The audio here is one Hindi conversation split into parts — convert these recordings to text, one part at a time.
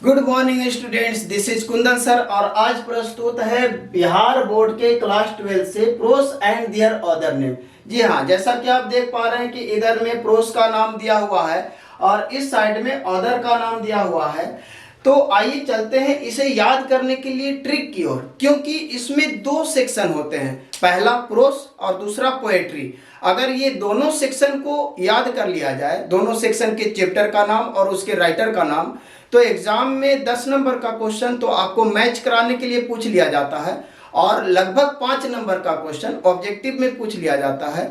Good morning students, this is Kundan sir और आज प्रस्तुत है बिहार बोर्ड के क्लास 12 से pros and their other name. जी हाँ, जैसा कि आप देख पा रहे हैं कि इधर में प्रोस का नाम दिया हुआ है और इस साइड में अदर का नाम दिया हुआ है। तो आइए चलते हैं इसे याद करने के लिए ट्रिक की ओर, क्योंकि इसमें दो सेक्शन होते हैं, पहला प्रोस और दूसरा पोएट्री। अगर ये दोनों सेक्शन को याद कर लिया जाए, दोनों सेक्शन के चैप्टर का नाम और उसके राइटर का नाम, तो एग्जाम में 10 नंबर का क्वेश्चन तो आपको मैच कराने के लिए पूछ लिया जाता है और लगभग 5 नंबर का क्वेश्चन ऑब्जेक्टिव में पूछ लिया जाता है।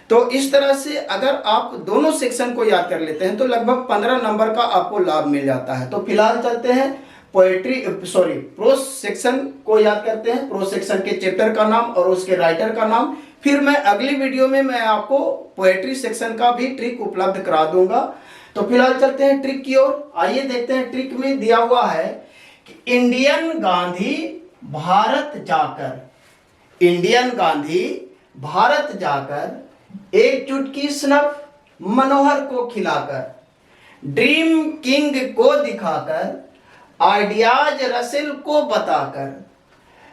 तो इस तरह से अगर आप दोनों सेक्शन को याद कर लेते हैं तो लगभग 15 नंबर का आपको लाभ मिल जाता है। तो फिलहाल चलते हैं प्रोस सेक्शन को याद करते हैं, प्रोस सेक्शन के चैप्टर का नाम और उसके राइटर का नाम। फिर मैं अगली वीडियो में मैं आपको पोएट्री सेक्शन का भी ट्रिक उपलब्ध करा दूंगा। तो फिलहाल चलते हैं ट्रिक की ओर। आइए देखते हैं, ट्रिक में दिया हुआ है कि इंडियन गांधी भारत जाकर एक चुटकी स्नफ मनोहर को खिलाकर, ड्रीम किंग को दिखाकर, आइडियाज रसेल को बताकर,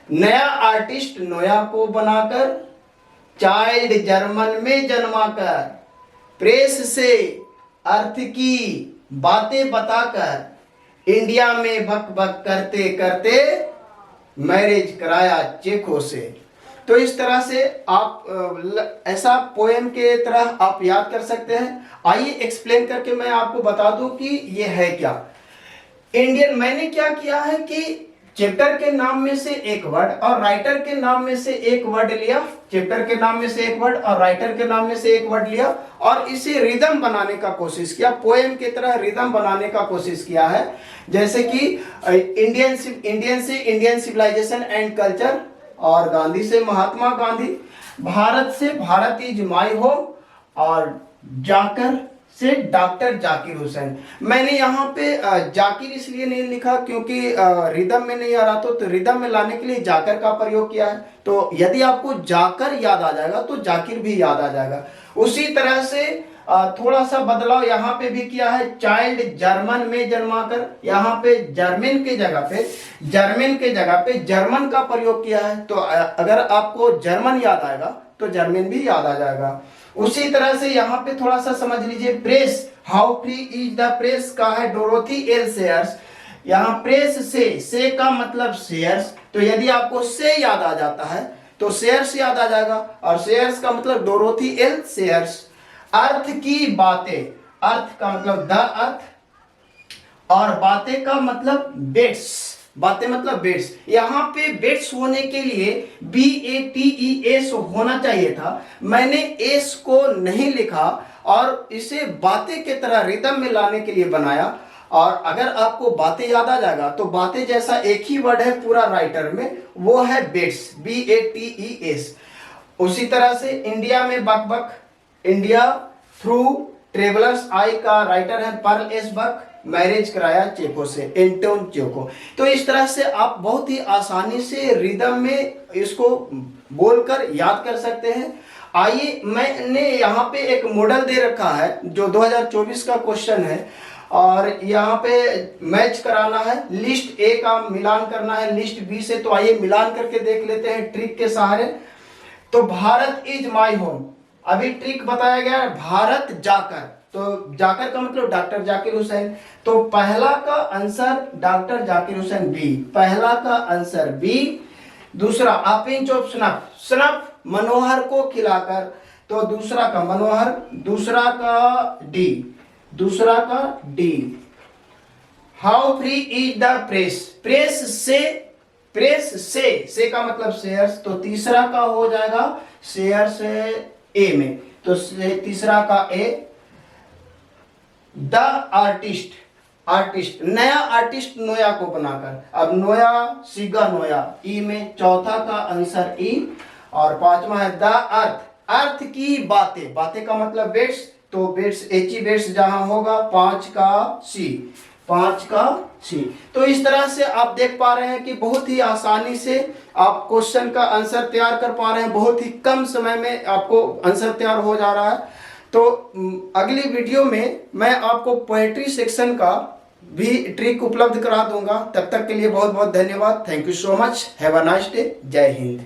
नया आर्टिस्ट नोया को बनाकर, चाइल्ड जर्मन में जन्माकर, प्रेस से अर्थ की बातें बताकर, इंडिया में बक बक करते करते मैरिज कराया चेको से। तो इस तरह से आप ऐसा पोएम के तरह आप याद कर सकते हैं। आइए एक्सप्लेन करके मैं आपको बता दूं कि ये है क्या। मैंने क्या किया है कि चैप्टर के नाम में से एक वर्ड और राइटर के नाम में से एक वर्ड लिया, चैप्टर के नाम में से एक वर्ड और राइटर के नाम में से एक वर्ड लिया और इसे रिदम बनाने का कोशिश किया, पोएम की तरह रिदम बनाने का कोशिश किया है। जैसे कि इंडियन सिविलाइजेशन एंड कल्चर, और गांधी से महात्मा गांधी, भारत से भारत इज माय होम, और जाकर से डॉक्टर जाकिर हुसैन। मैंने यहाँ पे जाकिर इसलिए नहीं लिखा क्योंकि रिदम में नहीं आ रहा, तो रिदम में लाने के लिए जाकर का प्रयोग किया है। तो यदि आपको जाकर याद आ जाएगा तो जाकिर भी याद आ जाएगा। उसी तरह से थोड़ा सा बदलाव यहाँ पे भी किया है, चाइल्ड जर्मन में जन्माकर, यहाँ पे जर्मन के जगह पे जर्मन का प्रयोग किया है। तो अगर आपको जर्मन याद आएगा तो जर्मन भी याद आ जाएगा। उसी तरह से यहाँ पे थोड़ा सा समझ लीजिए, press, how free is the press का है डोरोथी एल सेयर्स। यहाँ प्रेस से का मतलब शेयर्स, तो यदि आपको से याद आ जाता है तो शेयर्स याद आ जाएगा और शेयर्स का मतलब डोरोथी एल शेयर्स। अर्थ की बातें, अर्थ का मतलब द अर्थ और बातें का मतलब बेट्स, बातें मतलब बेट्स। यहाँ पे बेट्स होने के लिए BATES होना चाहिए था, मैंने एस को नहीं लिखा और इसे बातें की तरह रिदम में लाने के लिए बनाया। और अगर आपको बातें याद आ जाएगा तो बातें जैसा एक ही वर्ड है पूरा राइटर में, वो है बेट्स, BATES। उसी तरह से इंडिया में बक बक, इंडिया थ्रू ट्रेवलर्स आई का राइटर है पर्ल एस बक, मैरिज कराया चेको से एंटोन चेको। तो इस तरह से आप बहुत ही आसानी से रिदम में इसको बोलकर याद कर सकते हैं। आइए, मैंने यहाँ पे एक मॉडल दे रखा है जो 2024 का क्वेश्चन है और यहाँ पे मैच कराना है, लिस्ट ए का मिलान करना है लिस्ट बी से। तो आइए मिलान करके देख लेते हैं ट्रिक के सहारे। तो भारत इज माय होम, अभी ट्रिक बताया गया है भारत जाकर, तो जाकर का मतलब डॉक्टर जाकिर हुसैन। तो पहला का answer doctor Zakir Hussain B, पहला का आंसर बी। दूसरा a pinch of snuff, snuff Manohar को खिलाकर, तो दूसरा का मनोहर, दूसरा का D. How free is the press, press से का मतलब शेयर्स, तो तीसरा का हो जाएगा शेयर्स ए में, तो तीसरा का ए। द आर्टिस्ट नया आर्टिस्ट नोया को बनाकर, अब नोया सिगा नोया ई में, चौथा का आंसर ई। और पांचवा है द अर्थ की बातें का मतलब बेट्स, तो बेट्स एची बेट्स जहां होगा, पांच का सी। तो इस तरह से आप देख पा रहे हैं कि बहुत ही आसानी से आप क्वेश्चन का आंसर तैयार कर पा रहे हैं, बहुत ही कम समय में आपको आंसर तैयार हो जा रहा है। तो अगली वीडियो में मैं आपको पोएट्री सेक्शन का भी ट्रिक उपलब्ध करा दूंगा। तब तक के लिए बहुत बहुत धन्यवाद। Thank you so much. Have a nice day. जय हिंद।